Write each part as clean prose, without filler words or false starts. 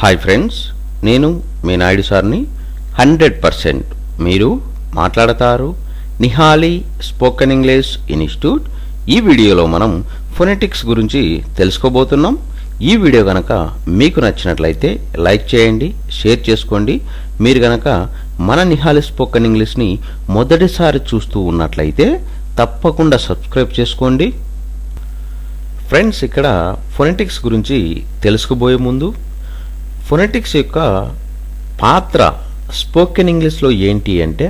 Hi friends, నేను మీ నాయుడు సార్ని. 100% మీరు మాట్లాడతారు నిహాలి స్పోకెన్ ఇంగ్లీష్ ఇన్స్టిట్యూట్. ఈ వీడియోలో మనం ఫొనెటిక్స్ గురించి తెలుసుకోబోతున్నాం. ఈ వీడియో గనక మీకు నచ్చినట్లయితే లైక్ చేయండి, షేర్ చేసుకోండి. మీరు గనక మన నిహాలి స్పోకెన్ ఇంగ్లీష్ని మొదటిసారి చూస్తూ ఉన్నట్లయితే తప్పకుండా సబ్స్క్రైబ్ చేసుకోండి. ఫ్రెండ్స్, ఇక్కడ ఫొనెటిక్స్ గురించి తెలుసుకోబోయే ముందు ఫొనెటిక్స్ యొక్క పాత్ర స్పోకెన్ ఇంగ్లీష్లో ఏంటి అంటే,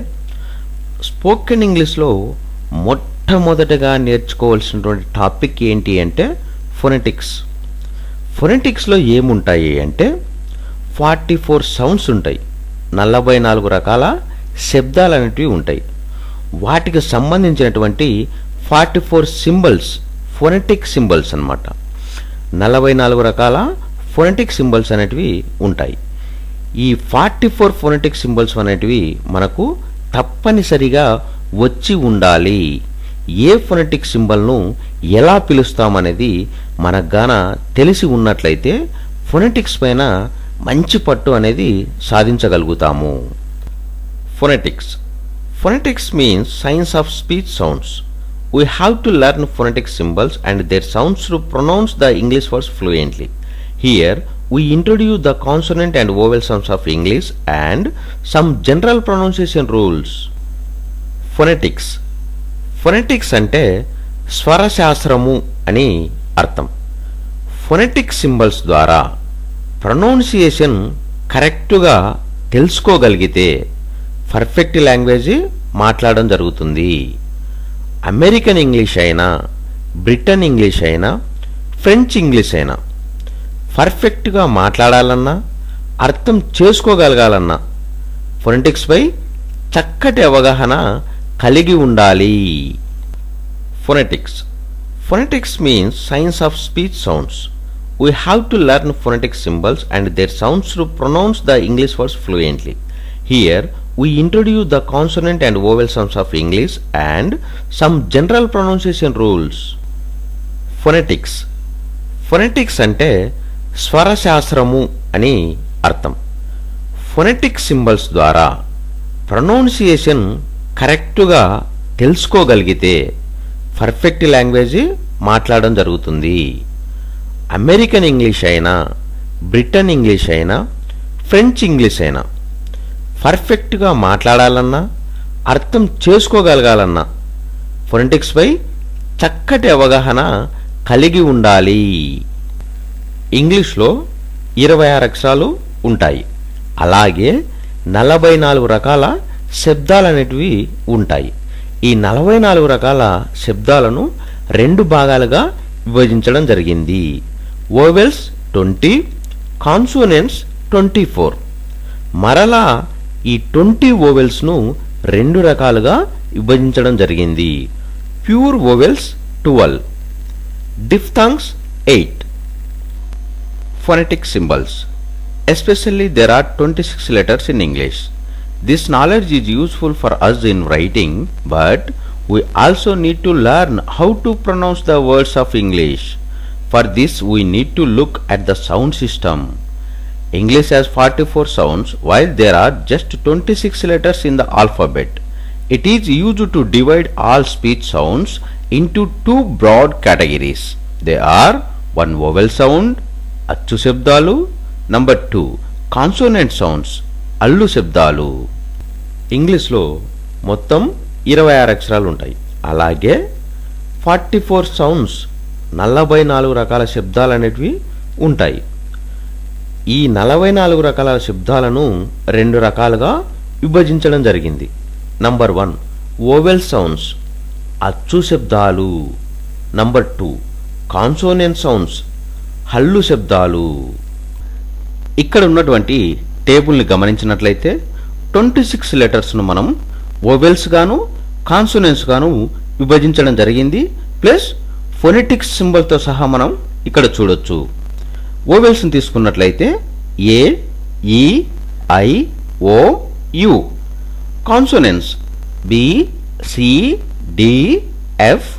స్పోకెన్ ఇంగ్లీష్లో మొట్టమొదటగా నేర్చుకోవాల్సినటువంటి టాపిక్ ఏంటి అంటే ఫొనెటిక్స్. ఫొనెటిక్స్లో ఏముంటాయి అంటే 44 సౌండ్స్ ఉంటాయి, 44 రకాల శబ్దాలు అనేటివి ఉంటాయి. వాటికి సంబంధించినటువంటి 44 సింబల్స్ ఫొనెటిక్ సింబల్స్ అన్నమాట. 44 రకాల ఫొనెటిక్ సింబల్స్ అనేటివి ఉంటాయి. ఈ 44 ఫొనెటిక్ సింబల్స్ అనేటివి మనకు తప్పనిసరిగా వచ్చి ఉండాలి. ఏ ఫొనెటిక్ సింబల్ను ఎలా పిలుస్తామనేది మనకు గాన తెలిసి ఉన్నట్లయితే ఫొనెటిక్స్ పైన మంచి పట్టు అనేది సాధించగలుగుతాము. Phonetics. Phonetics means science of speech sounds. We have to learn phonetic symbols and their sounds to pronounce the English words fluently. Here we introduce the consonant and vowel sounds of English and some general pronunciation rules. Phonetics. Phonetics అంటే స్వరశాస్త్రము అని అర్థం. Phonetic symbols ద్వారా pronunciation కరెక్టుగా తెలుసుకోగలిగితే perfect language మాట్లాడడం జరుగుతుంది. American English అయినా, Britain English అయినా, French English అయినా పర్ఫెక్ట్గా మాట్లాడాలన్నా, అర్థం చేసుకోగలగాలన్నా ఫొనెటిక్స్పై చక్కటి అవగాహన కలిగి ఉండాలి. Phonetics. Phonetics means science of speech sounds. We have to learn phonetic symbols and their sounds to pronounce the English words fluently. Here we introduce the consonant and vowel sounds of English and some general pronunciation rules. Phonetics. Phonetics అంటే స్వరశాస్త్రము అని అర్థం. Phonetic symbols ద్వారా pronunciation కరెక్టుగా తెలుసుకోగలిగితే perfect language మాట్లాడడం జరుగుతుంది. American English అయినా, Britain English అయినా, French English అయినా పర్ఫెక్ట్గా మాట్లాడాలన్నా, అర్థం చేసుకోగలగాలన్నా ఫొనెటిక్స్పై చక్కటి అవగాహన కలిగి ఉండాలి. ఇంగ్లీష్లో 26 అక్షరాలు ఉంటాయి. అలాగే 44 రకాల శబ్దాలు అనేటివి ఉంటాయి. ఈ 44 రకాల శబ్దాలను 2 భాగాలుగా విభజించడం జరిగింది. Vowels 20, consonants 24. మరలా ఈ 20 వోవెల్స్ను 2 రకాలుగా విభజించడం జరిగింది. Pure vowels 12, డిఫ్థాంగ్స్ 8. Phonetic symbols. Especially there are 26 letters in English. This knowledge is useful for us in writing, but we also need to learn how to pronounce the words of English. For this we need to look at the sound system. English has 44 sounds while there are just 26 letters in the alphabet. It is used to divide all speech sounds into 2 broad categories. They are 1 vowel sound, అచ్చు శబ్దాలు, number 2 consonant sounds, Allu శబ్దాలు. ఇంగ్లీష్లో మొత్తం 26 అక్షరాలు ఉంటాయి. అలాగే 44 sounds, 44 రకాల శబ్దాలు అనేటివి ఉంటాయి. ఈ 44 రకాల శబ్దాలను 2 రకాలుగా విభజించడం జరిగింది. నంబర్ 1 వోవెల్ సౌండ్స్, అచ్చు శబ్దాలు. నంబర్ 2 కాన్సోనెంట్ సౌండ్స్, హల్లు శబ్దాలు. ఇక్కడ ఉన్నటువంటి టేబుల్ని గమనించినట్లయితే 26 లెటర్స్ను మనం వోవెల్స్ గాను, కాన్సోనెంట్స్ గాను విభజించడం జరిగింది. ప్లస్ ఫొనెటిక్స్ సింబల్తో సహా మనం ఇక్కడ చూడొచ్చు. వోవెల్స్ని తీసుకున్నట్లయితే A, E, I, O, U. Consonants B, C, D, F,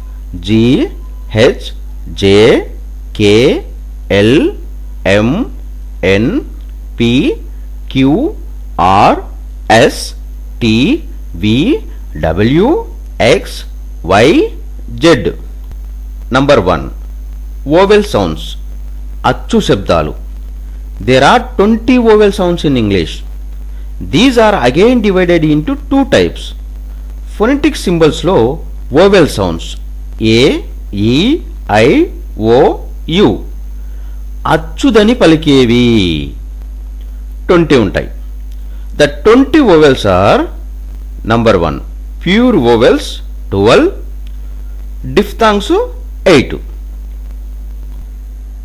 G, H, J, K, L, M, N, P, Q, R, S, T, V, W, X, Y, Z. Number 1. Vowel sounds. అచ్చు శబ్దాలు. There are 20 vowel sounds in English. These are again divided into two types. Phonetic symbols లో vowel sounds A, E, I, O, U. అచ్చుదని పలికేవి 20 ఉంటాయి. The 20 vowels are number 1 pure vowels 12, diphthongs 8.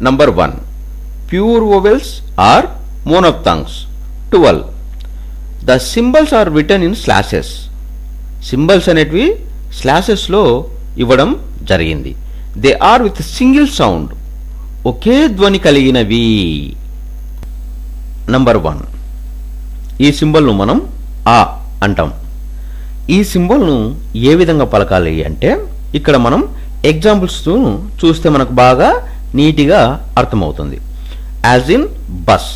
Number 1 pure vowels are monophthongs 12. The symbols are written in slashes. Symbols అనేటివి slashes లో ఇవ్వడం జరిగింది. They are with single sound. ఒకే ధ్వని కలిగినవి. Number 1 ఈ సింబల్ను మనం ఆ అంటాం. ఈ సింబల్ను ఏ విధంగా పలకాలి అంటే ఇక్కడ మనం ఎగ్జాంపుల్స్ చూస్తే మనకు బాగా నీటిగా అర్థమవుతుంది. As in bus.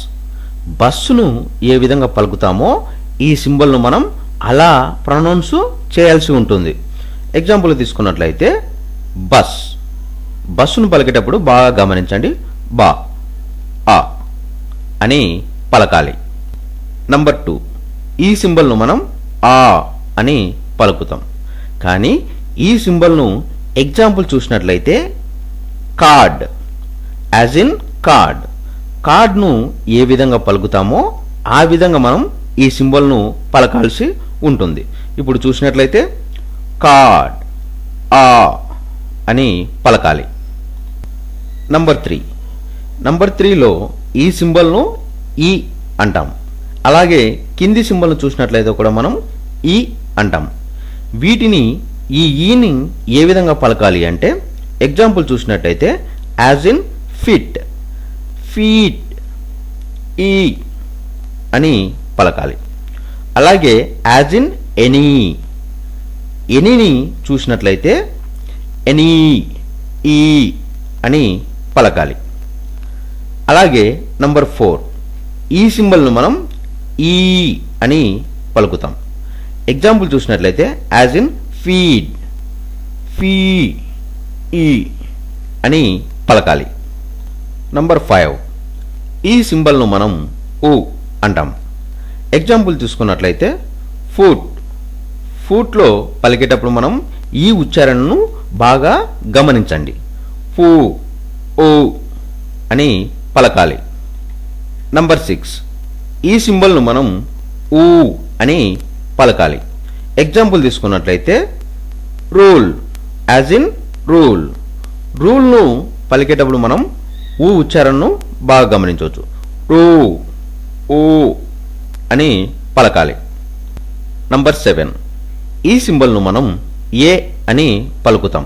బస్సును ఏ విధంగా పలుకుతామో ఈ సింబల్ను మనం అలా ప్రొనౌన్స్ చేయాల్సి ఉంటుంది. ఎగ్జాంపుల్ తీసుకున్నట్లయితే బస్. బస్సును పలికేటప్పుడు బాగా గమనించండి. బా, ఆ అని పలకాలి. నంబర్ 2 ఈ సింబల్ను మనం ఆ అని పలుకుతాం. కానీ ఈ సింబల్ను ఎగ్జాంపుల్ చూసినట్లయితే కార్డ్. As in card. కార్డ్ను ఏ విధంగా పలుకుతామో ఆ విధంగా మనం ఈ సింబల్ను పలకాల్సి ఉంటుంది. ఇప్పుడు చూసినట్లయితే కార్డ్, ఆ అని పలకాలి. నంబర్ 3. నంబర్ 3లో ఈ సింబల్ను ఈ అంటాం. అలాగే కింది సింబల్ను చూసినట్లయితే కూడా మనం ఈ అంటాం. వీటిని ఈ ఈని ఏ విధంగా పలకాలి అంటే ఎగ్జాంపుల్ చూసినట్లయితే యాజ్ ఇన్ ఫిట్, ఫీట్, ఈ అని పలకాలి. అలాగే యాజ్ ఇన్ ఎనీ. ఎనీని చూసినట్లయితే ఎనీ, ఈ అని పలకాలి. అలాగే నంబర్ 4 ఈ సింబల్ను మనం ఈ అని పలుకుతాం. ఎగ్జాంపుల్ చూసినట్లయితే యాజ్ ఇన్ ఫీడ్, ఫీ, ఈ అని పలకాలి. నంబర్ 5 ఈ సింబల్ను మనం ఊ అంటాం. ఎగ్జాంపుల్ తీసుకున్నట్లయితే ఫుట్. ఫుట్లో పలికేటప్పుడు మనం ఈ ఉచ్చారణను బాగా గమనించండి. ఫూ, ఓ అని పలకాలి. నంబర్ 6 ఈ సింబల్ను మనం ఊ అని పలకాలి. ఎగ్జాంపుల్ తీసుకున్నట్లయితే రూల్. As in rule. రూల్ను పలికేటప్పుడు మనం ఊ ఉచ్చారణను బాగా గమనించవచ్చు. రూ, ఊ అని పలకాలి. నంబర్ 7 ఈ సింబల్ను మనం ఏ అని పలుకుతాం.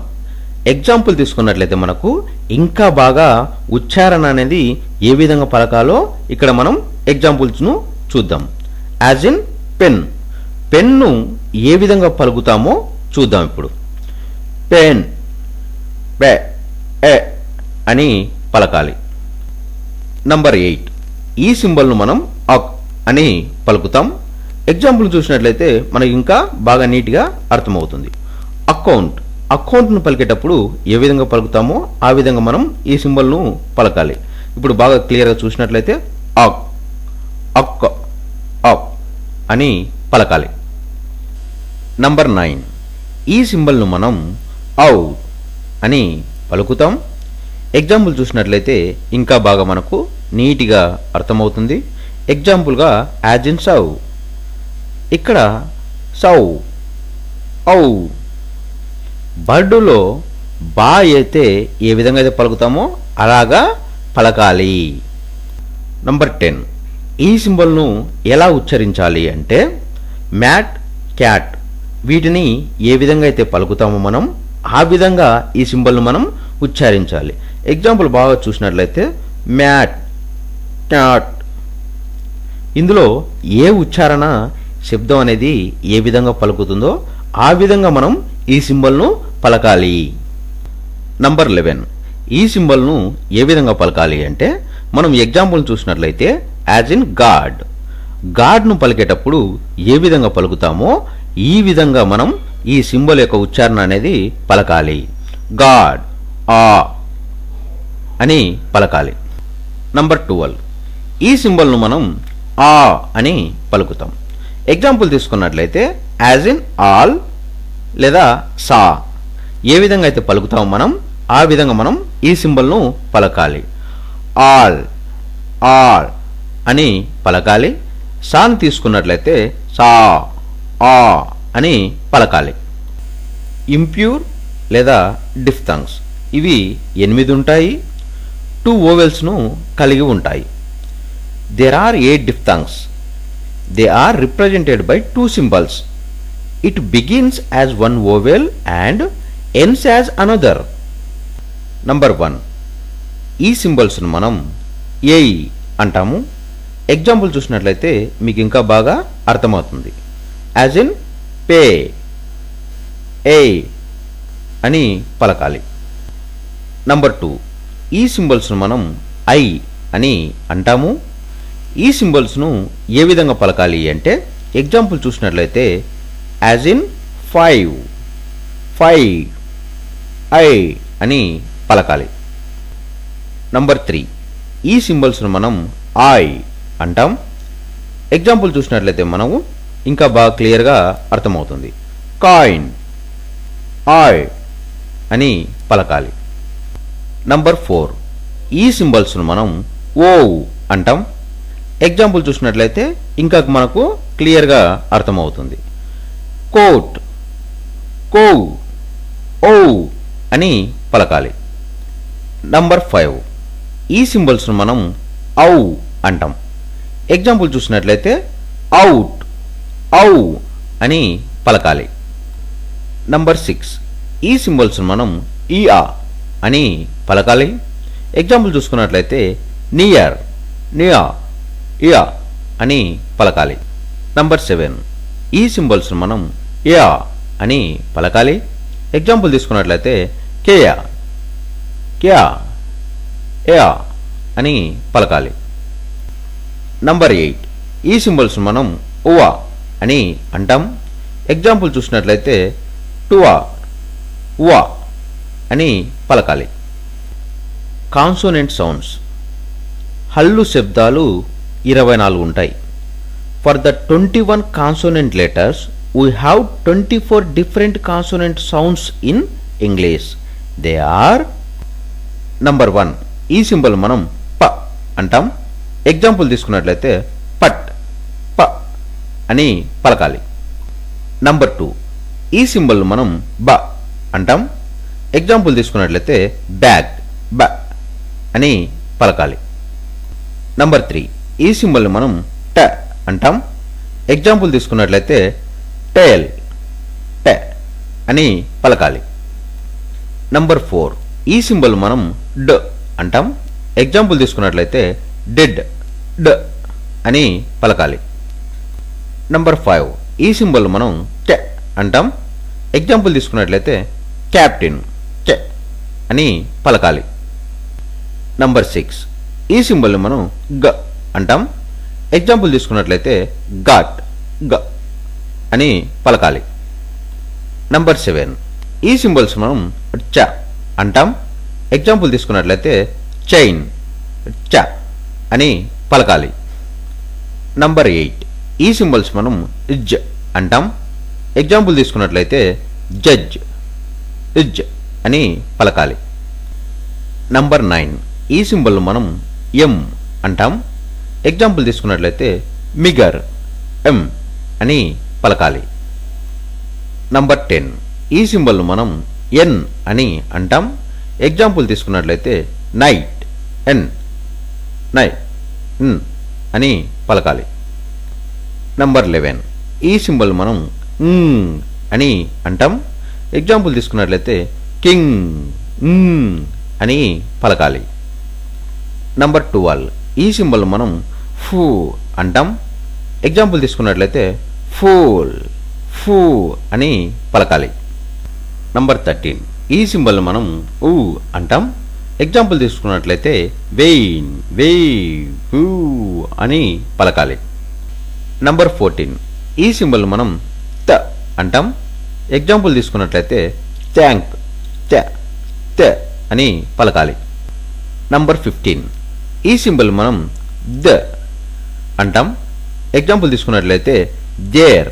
ఎగ్జాంపుల్ తీసుకున్నట్లయితే మనకు ఇంకా బాగా ఉచ్చారణ అనేది ఏ విధంగా పలకాలో ఇక్కడ మనం ఎగ్జాంపుల్స్ను చూద్దాం. As in pen. పెన్ను ఏ విధంగా పలుకుతామో చూద్దాం ఇప్పుడు. పెన్, బె, ఎ అని పలకాలి. నంబర్ 8 ఈ సింబల్ను మనం అక్ అని పలుకుతాం. ఎగ్జాంపుల్ చూసినట్లయితే మనకి ఇంకా బాగా నీట్గా అర్థమవుతుంది. అకౌంట్. అకౌంట్ను పలికేటప్పుడు ఏ విధంగా పలుకుతామో ఆ విధంగా మనం ఈ సింబల్ను పలకాలి. ఇప్పుడు బాగా క్లియర్గా చూసినట్లయితే అక్, అక్క, అప్ అని పలకాలి. నంబర్ 9 ఈ సింబల్ను మనం ఔ అని పలుకుతాం. ఎగ్జాంపుల్ చూసినట్లయితే ఇంకా బాగా మనకు నీట్గా అర్థమవుతుంది. ఎగ్జాంపుల్గా యాజ్ ఇన్ సౌ. ఇక్కడ సౌ, ఔ. బర్డులో బా అయితే ఏ విధంగా అయితే పలుకుతామో అలాగా పలకాలి. నంబర్ 10 ఈ సింబల్ను ఎలా ఉచ్చరించాలి అంటే మ్యాట్, క్యాట్ వీటిని ఏ విధంగా అయితే పలుకుతామో మనం ఆ విధంగా ఈ సింబల్ను మనం ఉచ్చారించాలి. ఎగ్జాంపుల్ బాగా చూసినట్లయితే మ్యాట్, క్యాట్. ఇందులో ఏ ఉచ్చారణ శబ్దం అనేది ఏ విధంగా పలుకుతుందో ఆ విధంగా మనం ఈ సింబల్ను పలకాలి. నంబర్ 11 ఈ సింబల్ను ఏ విధంగా పలకాలి అంటే మనం ఎగ్జాంపుల్ చూసినట్లయితే యాజ్ ఇన్ గాడ్. గాడ్ను పలికేటప్పుడు ఏ విధంగా పలుకుతామో ఈ విధంగా మనం ఈ సింబల్ యొక్క ఉచ్చారణ అనేది పలకాలి. గాడ్ ఆ అని పలకాలి. నంబర్ 12, ఈ సింబల్ను మనం ఆ అని పలుకుతాం. ఎగ్జాంపుల్ తీసుకున్నట్లయితే యాజ్ ఇన్ ఆల్ లేదా సా. ఏ విధంగా అయితే పలుకుతామో మనం ఆ విధంగా మనం ఈ సింబల్ను పలకాలి. ఆల్ ఆల్ అని పలకాలి. సాను తీసుకున్నట్లయితే సా ఆ అని పలకాలి. ఇంప్యూర్ లేదా డిఫ్థంగ్స్ ఇవి 8 ఉంటాయి. 2 వోవెల్స్ను కలిగి ఉంటాయి. There are 8 diphthongs. They are represented by 2 symbols. It begins as one vowel and ends as another. Number 1, ఈ సింబల్స్ ను మనం ఏ అంటాము. ఎగ్జాంపుల్ చూసినట్లయితే మీకు ఇంకా బాగా అర్థమవుతుంది. యాజ్ ఇన్ పే ఏ అని పలకాలి. నంబర్ 2, ఈ సింబల్స్ ను మనం ఐ అని అంటాము. ఈ సింబల్స్ను ఏ విధంగా పలకాలి అంటే ఎగ్జాంపుల్ చూసినట్లయితే యాజ్ ఇన్ 5 ఐ అని పలకాలి. నంబర్ 3, ఈ సింబల్స్ను మనం ఐ అంటాం. ఎగ్జాంపుల్ చూసినట్లయితే మనము ఇంకా బాగా క్లియర్గా అర్థమవుతుంది. కాయిన్ ఐ అని పలకాలి. నంబర్ 4, ఈ సింబల్స్ను మనం ఓ అంటాం. ఎగ్జాంపుల్ చూసినట్లయితే ఇంకా మనకు క్లియర్గా అర్థమవుతుంది. కోట్ కో ఓ అని పలకాలి. నంబర్ 5, ఈ సింబల్స్ను మనం ఔ అంటాం. ఎగ్జాంపుల్ చూసినట్లయితే అవుట్ ఔ అని పలకాలి. నంబర్ 6, ఈ సింబల్స్ను మనం ఇయా అని పలకాలి. ఎగ్జాంపుల్ చూసుకున్నట్లయితే నియర్ నియా ఇయా అని పలకాలి. నంబర్ 7, ఈ సింబల్స్ మనం యా అని పలకాలి. ఎగ్జాంపుల్ తీసుకున్నట్లయితే కేయా క్యా యా అని పలకాలి. నంబర్ 8, ఈ సింబల్స్ మనం ఉవా అని అంటాం. ఎగ్జాంపుల్ చూసినట్లయితే టువా ఉవా అని పలకాలి. కాన్సోనెంట్ సౌండ్స్ హల్లు శబ్దాలు 24 ఉంటాయి. For the 21 consonant letters we have 24 different consonant sounds in English. They are number 1, ఈ సింబల్ మనం ప అంటాం. ఎగ్జాంపుల్ తీసుకున్నట్లయితే పట్ ప అని పలకాలి. నంబర్ 2, ఈ సింబల్ మనం బ అంటాం. ఎగ్జాంపుల్ తీసుకున్నట్లయితే బ్యాగ్ బ అని పలకాలి. నంబర్ 3, ఈ సింబల్ మనం ట అంటాం. ఎగ్జాంపుల్ తీసుకున్నట్లయితే టేల్ ట అని పలకాలి. నంబర్ 4, ఈ సింబల్ మనం డ్ అంటాం. ఎగ్జాంపుల్ తీసుకున్నట్లయితే డెడ్ డ్ అని పలకాలి. నంబర్ 5, ఈ సింబల్ మనం ట అంటాం. ఎగ్జాంపుల్ తీసుకున్నట్లయితే క్యాప్టెన్ ట అని పలకాలి. నంబర్ 6, ఈ సింబల్ మనం గ అంటాం. ఎగ్జాంపుల్ తీసుకున్నట్లయితే గాట్ గ అని పలకాలి. నంబర్ 7, ఈ సింబల్స్ మనం చ అంటాం. ఎగ్జాంపుల్ తీసుకున్నట్లయితే చైన్ చ అని పలకాలి. నంబర్ 8, ఈ సింబల్స్ మనం జ అంటాం. ఎగ్జాంపుల్ తీసుకున్నట్లయితే జడ్జ్ ఇజ్ అని పలకాలి. నంబర్ 9, ఈ సింబల్ మనం ఎం అంటాం. ఎగ్జాంపుల్ తీసుకున్నట్లయితే మిగర్ ఎం అని పలకాలి. నంబర్ 10, ఈ సింబల్ మనం ఎన్ అని అంటాం. ఎగ్జాంపుల్ తీసుకున్నట్లయితే నైట్ ఎన్ నై అని పలకాలి. నంబర్ 11, ఈ సింబల్ మనం అని అంటాం. ఎగ్జాంపుల్ తీసుకున్నట్లయితే కింగ్ అని పలకాలి. నంబర్ 12, ఈ సింబల్ మనం ఫూ అంటాం. ఎగ్జాంపుల్ తీసుకున్నట్లయితే ఫూల్ ఫూ అని పలకాలి. నంబర్ 13, ఈ సింబల్ మనం ఊ అంటాం. ఎగ్జాంపుల్ తీసుకున్నట్లయితే వెయిన్ వేవ్ అని పలకాలి. నంబర్ 14 ఈ సింబల్ మనం త అంటాం. ఎగ్జాంపుల్ తీసుకున్నట్లయితే థ్యాంక్ త అని పలకాలి. నంబర్ 15 ఈ సింబల్ మనం ద అంటాం. ఎగ్జాంపుల్ తీసుకున్నట్లయితే దేర్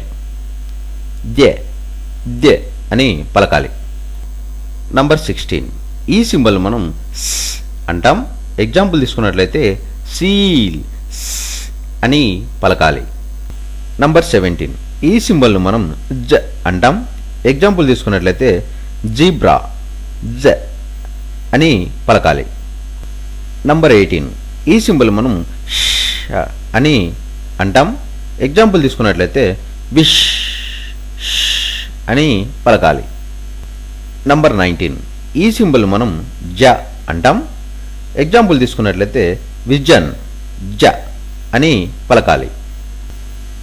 దే అని పలకాలి. నంబర్ 16 ఈ సింబల్ మనం స్ అంటాం. ఎగ్జాంపుల్ తీసుకున్నట్లయితే సీల్ అని పలకాలి. నంబర్ 17 ఈ సింబల్ మనం జ అంటాం. ఎగ్జాంపుల్ తీసుకున్నట్లయితే జీబ్రా జ అని పలకాలి. నంబర్ 18 ఈ సింబల్ మనం ష్ అని అంటాం. ఎగ్జాంపుల్ తీసుకున్నట్లయితే విష్ అని పలకాలి. నంబర్ 19 ఈ సింబల్ మనం జ అంటాం. ఎగ్జాంపుల్ తీసుకున్నట్లయితే విజన్ జ అని పలకాలి.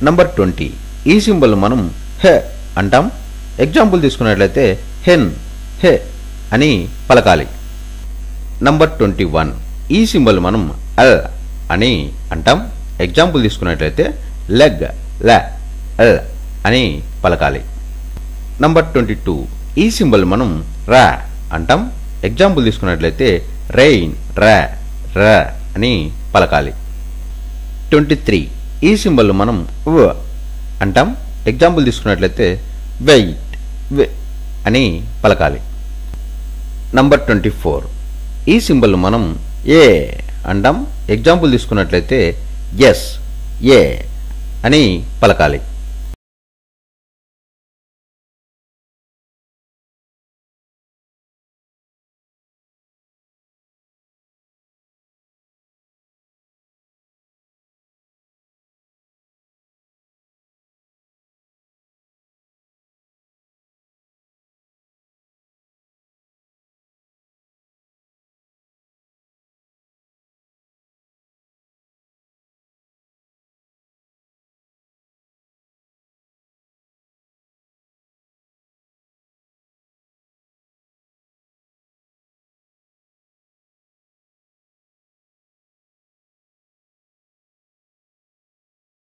నంబర్ 20 ఈ సింబల్ మనం హె అంటాం. ఎగ్జాంపుల్ తీసుకున్నట్లయితే హెన్ హె అని పలకాలి. నంబర్ 21 ఈ సింబల్ మనం అల్ అని అంటాం. ఎగ్జాంపుల్ తీసుకున్నట్లయితే లెగ్ ల అల్ అని పలకాలి. నంబర్ 22 ఈ సింబల్ మనం రా అంటాం. ఎగ్జాంపుల్ తీసుకున్నట్లయితే రెయిన్ ర అని పలకాలి. 23 ఈ సింబల్ మనం వ అంటాం. ఎగ్జాంపుల్ తీసుకున్నట్లయితే వెయిట్ వె అని పలకాలి. నంబర్ 24 ఈ సింబల్ మనం ఏ అంటాం. ఎగ్జాంపుల్ తీసుకున్నట్లయితే ఎస్ ఏ అని పలకాలి.